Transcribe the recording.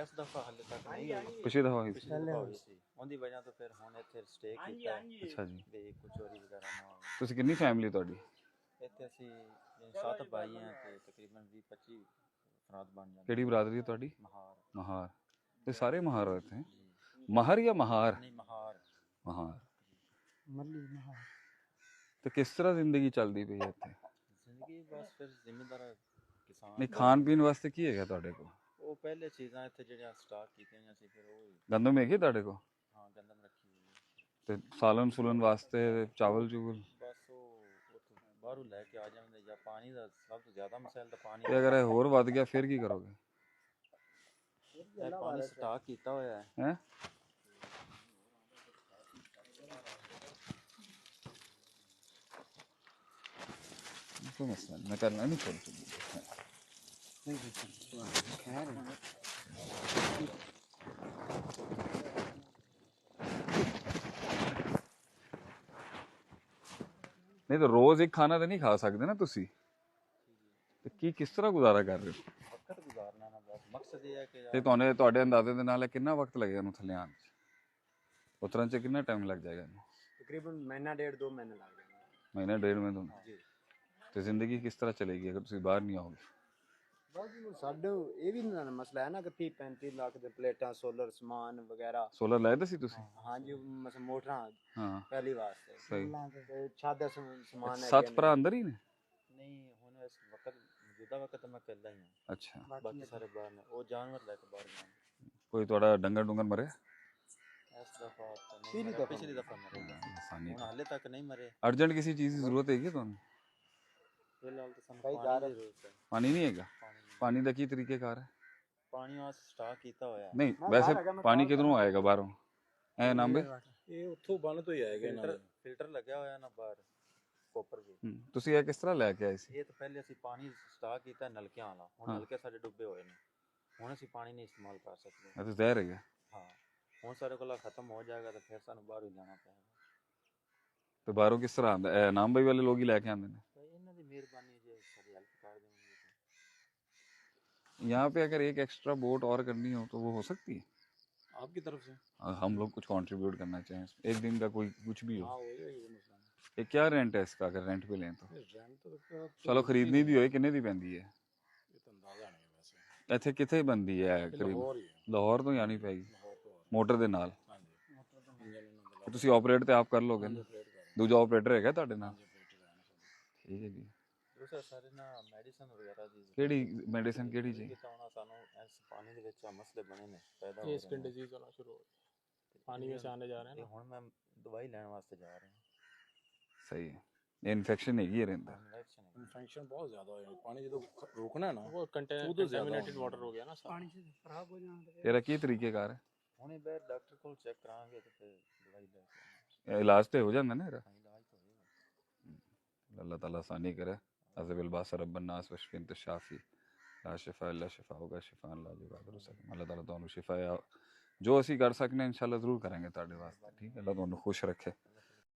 ਇਸ ਦਫਾ ਹਾਲੇ ਤੱਕ ਨਹੀਂ ਹੋਈ। ਪਿਛਲੀ ਦਫਾ ਹੋਈ ਸੀ। ਪਿਛਲੀ ਦਫਾ ਹੋਈ ਸੀ, ਉਹਦੀ ਵਜ੍ਹਾ ਤੋਂ ਫਿਰ ਹੁਣ ਇੱਥੇ ਸਟੇ ਕੀਤਾ ਅੱਛਾ ਜੀ। ਵੀ ਕੋਈ ਚੋਰੀ ਵਗੈਰਾ ਨਾ ਹੋਵੇ। ਤੁਸੀਂ ਕਿੰਨੀ ਫੈਮਿਲੀ ਤੁਹਾਡੀ? ਇੱਥੇ ਅਸੀਂ 7 ਭਾਈ ਹਾਂ ਤੇ ਤਕਰੀਬਨ 20-25 ਅਫਰਾਦ ਬਣ ਜਾਂਦੇ। ਕਿਹੜੀ ਬਰਾਦਰੀ ਹੈ ਤੁਹਾਡੀ? ਮਹਾਰ। ਮਹਾਰ। ਤੇ ਸਾਰੇ ਮਹਾਰ ਹੋ ਇੱਥੇ? ਮਹਰ ਜਾਂ ਮਹਾਰ? ਨਹੀਂ, ਮਹਾਰ। ਮਹਾਰ। ਮੱਲੀ ਮਹਾਰ। ਤੇ ਕਿਸ ਤਰ੍ਹਾਂ ਜ਼ਿੰਦਗੀ ਚੱਲਦੀ ਪਈ ਹੈ ਇੱਥੇ? ਜ਼ਿੰਦਗੀ ਬਸ ਫਿਰ ਜ਼ਿਮੀਂਦਾਰ ਕਿਸਾਨ। ਨਹੀਂ, ਖਾਣ ਪੀਣ ਵਾਸਤੇ ਕੀ ਹੈਗਾ ਤੁਹਾਡੇ ਕੋਲ? ਉਹ ਪਹਿਲੇ ਚੀਜ਼ਾਂ ਇੱਥੇ ਜਿਹੜੀਆਂ ਸਟਾਕ ਕੀਤੀਆਂ ਹੋਈਆਂ ਸੀ, ਫਿਰ ਉਹ ਗੰਦਮ ਹੈਗੀ ਤੁਹਾਡੇ ਕੋਲ? ਹਾਂ, ਗੰਦਮ ਰੱਖੀ ਹੋਈ ਹੈ। ਤੇ ਸਾਲਨ ਸੁਲਨ ਵਾਸਤੇ ਚਾਵਲ ਚੂਵਲ? ਬਸ ਉਹ ਉੱਥੋਂ ਬਾਹਰੋਂ ਲੈ ਕੇ ਆ ਜਾਂਦੇ। ਜਾਂ ਪਾਣੀ ਦਾ ਸਭ ਤੋਂ ਜ਼ਿਆਦਾ ਮਸਲਾ ਤਾਂ ਪਾਣੀ ਤੇ ਅਗਰ ਇਹ ਹੋਰ ਵੱਧ ਗਿਆ ਫਿਰ ਕੀ ਕਰੋਗੇ? ਇਹ ਪਾਣੀ ਸਟਾਕ ਕੀਤਾ ਹੋਇਆ ਹੈ। ਹੈ ਕੋਈ ਮਸਲਾ ਨਹੀਂ, ਮੈਂ ਕਰਨਾ ਨਹੀਂ छोड़। नहीं तो रोज एक खाना तो नहीं खा सकते ना तुसी, तो की किस तरह गुजारा कर रहे हो? वक्त गुजारना ना, बस मकसद ये है कि ਤੇ ਤੁਹਾਡੇ ਅੰਦਾਜ਼ੇ ਦੇ ਨਾਲ ਕਿੰਨਾ ਵਕਤ ਲੱਗੇਗਾ ਇਹਨੂੰ ਥੱਲੇ ਆਉਣ 'ਚ? ਉਤਰਨ 'ਚ ਕਿੰਨਾ ਟਾਈਮ ਲੱਗ ਜਾਏਗਾ ਇਹਨੂੰ? ਤਕਰੀਬਨ ਮਹੀਨਾ ਡੇਢ 2 ਮਹੀਨੇ ਲੱਗ ਜਾਣਗੇ। ਮਹੀਨਾ ਡੇਢ ਮਹੀਨੇ ਤੋਂ? ਜੀ। ਤੇ ਜ਼ਿੰਦਗੀ ਕਿਸ ਤਰ੍ਹਾਂ ਚਲੇਗੀ ਅਗਰ ਤੁਸੀਂ ਬਾਹਰ ਨਹੀਂ ਆਓਗੇ? ਬਾਕੀ ਸਾਡੇ ਇਹ ਵੀ ਨਾ ਮਸਲਾ ਹੈ ਨਾ ਕਿ 30-35 ਲੱਖ ਦੇ ਪਲੇਟਾਂ, ਸੋਲਰ ਸਮਾਨ ਵਗੈਰਾ। ਸੋਲਰ ਲਾਏ ਤਾਂ ਸੀ ਤੁਸੀਂ? ਹਾਂਜੀ, ਮੋਟਰਾਂ ਹਾਂ, ਪਹਿਲੀ ਵਾਸਤੇ ਸਹੀ। ਤੇ ਛੱਤ ਦਾ ਸਮਾਨ ਹੈ। 7 ਭਰਾ ਅੰਦਰ ਹੀ ਨੇ? ਨਹੀਂ, ਹੁਣ ਇਸ ਵਕਤ ਮੌਜੂਦਾ ਵਕਤ ਮੈਂ ਇਕੱਲਾ ਹੀ ਹਾਂ। ਅੱਛਾ। ਬਾਕੀ ਸਾਰੇ ਬਾਹਰ ਨੇ। ਉਹ ਜਾਨਵਰ ਲੈ ਕੇ ਬਾਹਰ ਗਏ। ਕੋਈ ਤੁਹਾਡਾ ਡੰਗਰ ਡੁੰਗਰ ਮਰੇ? ਇਸ ਦਫਾ ਤਾਂ ਨਹੀਂ ਮਰੇ, ਪਿਛਲੀ ਦਫਾ ਮਰੇ। ਹੁਣ ਹਾਲੇ ਤੱਕ ਨਹੀਂ ਮਰੇ। अर्जेंट किसी चीज़ की जरूरत है ਤੁਹਾਨੂੰ? ਫਿਲਹਾਲ ਤਾਂ ਸਾਨੂੰ ਪਾਣੀ ਦੀ ਜ਼ਰੂਰਤ ਹੈ। ਪਾਣੀ ਨਹੀਂ ਹੈਗਾ? ਪਾਣੀ ਪਾਣੀ ਦਾ ਕੀ ਤਰੀਕੇਕਾਰ ਹੈ? ਪਾਣੀ ਵਾਸਤੇ ਸਟਾਕ ਕੀਤਾ ਹੋਇਆ ਹੈ। ਨਹੀਂ ਵੈਸੇ ਪਾਣੀ ਕਿਧਰੋਂ ਆਏਗਾ ਬਾਹਰੋਂ? ਐ ਨਾਂਬੇ ਇਹ ਉੱਥੋਂ ਬੰਨ ਤੋਂ ਹੀ ਆਏਗਾ ਨਾ। ਫਿਲਟਰ ਲੱਗਿਆ ਹੋਇਆ ਨਾ ਬਾਹਰ, ਕੋਪਰ ਵੀ। ਤੁਸੀਂ ਇਹ ਕਿਸ ਤਰ੍ਹਾਂ ਲੈ ਕੇ ਆਏ ਸੀ? ਇਹ ਤਾਂ ਪਹਿਲੇ ਅਸੀਂ ਪਾਣੀ ਸਟਾਕ ਕੀਤਾ ਨਲਕਿਆਂ ਵਾਲਾ। ਹੁਣ ਨਲਕੇ ਸਾਡੇ ਡੁੱਬੇ ਹੋਏ ਨੇ, ਹੁਣ ਅਸੀਂ ਪਾਣੀ ਨਹੀਂ ਇਸਤੇਮਾਲ ਕਰ ਸਕਦੇ। ਇਹ ਤਾਂ ਜ਼ਹਿਰ ਹੈਗਾ। ਹਾਂ, ਹੁਣ ਸਾਡੇ ਕੋਲ ਖਤਮ ਹੋ ਜਾਏਗਾ ਤਾਂ ਫਿਰ ਸਾਨੂੰ ਬਾਹਰੋਂ ਹੀ ਜਾਣਾ ਪਏਗਾ। ਤੇ ਬਾਹਰੋਂ ਕਿਸ ਤਰ੍ਹਾਂ ਆਉਂਦਾ? ਇਹ ਨਾਂਬੇ ਵਾਲੇ ਲੋਕ ਹੀ ਲੈ ਕੇ ਆਉਂਦੇ ਨੇ? ਇਹਨਾਂ ਦੀ ਮਿਹਰਬਾਨੀ ਜੇ ਸਾਡੀ हेल्प कर देंगे। यहाँ पे अगर एक एक्स्ट्रा बोट और करनी हो तो वो हो सकती है आपकी तरफ से? हम लोग कुछ कंट्रीब्यूट करना चाहें, एक दिन का कोई कुछ भी हो। हाँ, हो जाएगा मसला नहीं। ये क्या रेंट है इसका अगर रेंट पे लें तो? रेंट तो चलो खरीदनी भी होए किन्ने दी पैंदी है? ये तो अंदाजा नहीं है वैसे। ਇੱਥੇ ਕਿੱਥੇ ਬੰਦੀ ਹੈ ਕਰੀਬ? लाहौर ही है। ਲਾਹੌਰ ਤੋਂ ਜਾਣੀ ਪੈਗੀ लाहौर तो और। ਮੋਟਰ ਦੇ ਨਾਲ? हाँ जी। इंजन उन्होंने ਤੇ ਤੁਸੀਂ ਆਪਰੇਟ ਤੇ ਆਪ ਕਰ ਲੋਗੇ ਨਾ? ऑपरेट कर। ਦੂਜਾ ਆਪਰੇਟਰ ਹੈਗਾ ਤੁਹਾਡੇ ਨਾਲ? ऑपरेटर है ना सब। ਠੀਕ ਹੈ ਜੀ। ਦੂਸਰਾ ਸਾਰੇ ਨਾ ਮੈਡੀਸਨ ਵਗੈਰਾ ਦੀ ਕਿਹੜੀ ਮੈਡੀਸਨ ਕਿਹੜੀ ਜੀ? ਤਾਂ ਉਹਨਾਂ ਸਾਨੂੰ ਇਸ ਪਾਣੀ ਦੇ ਵਿੱਚ ਮਸਲੇ ਬਣੇ ਨੇ, ਪੈਦਾ ਹੋ ये ਰਹੇ स्किन ਨੇ। डिजीज होना शुरू हो गई। पानी में से आने जा रहे हैं ਇਹ ना। ਹੁਣ ਮੈਂ ਦਵਾਈ ਲੈਣ ਵਾਸਤੇ ਜਾ ਰਿਹਾ ਸਹੀ ਹੈ। ਇਹ ਇਨਫੈਕਸ਼ਨ ਹੈਗੀ ਹੈ ਰਹਿੰਦਾ? ਇਨਫੈਕਸ਼ਨ ਹੈ। इन्फेक्शन बहुत ज्यादा है। पानी जो रोकना है ना, वो कंटेमिनेटेड वाटर हो गया ना सारा। ਪਾਣੀ ਸੇ ਖਰਾਬ ਹੋ ਜਾਂਦਾ। ਤੇਰਾ ਕੀ ਤਰੀਕੇਕਾਰ ਹੈ? ਹੁਣੇ ਬਾਹਰ ਡਾਕਟਰ ਕੋਲ ਚੈੱਕ ਕਰਾਂਗੇ ਤੇ ਫਿਰ ਦਵਾਈ ਲੈ ਕੇ ਇਹ ਇਲਾਜ ਤੇ ਹੋ ਜਾਂਦਾ ਨਾ ਇਹਦਾ? ਇਲਾਜ ਤਾਂ ਹੋਏਗਾ। अल्लाह ताला आसानी करे। अज़बिल बास रब्बन्नास वशफि अंत शाफी ला शिफा इल्ला शिफा होगा शिफा ला युगादिरु सकम। अल्लाह ताला ਤੁਹਾਨੂੰ ਸ਼ਿਫਾ ਜੋ ਅਸੀਂ ਕਰ ਸਕਨੇ ਇਨਸ਼ਾਅੱਲਾ ਜ਼ਰੂਰ ਕਰਾਂਗੇ ਤੁਹਾਡੇ ਵਾਸਤੇ। ਠੀਕ ਹੈ, ਅੱਲਾਹ ਤੁਹਾਨੂੰ ਖੁਸ਼ ਰੱਖੇ।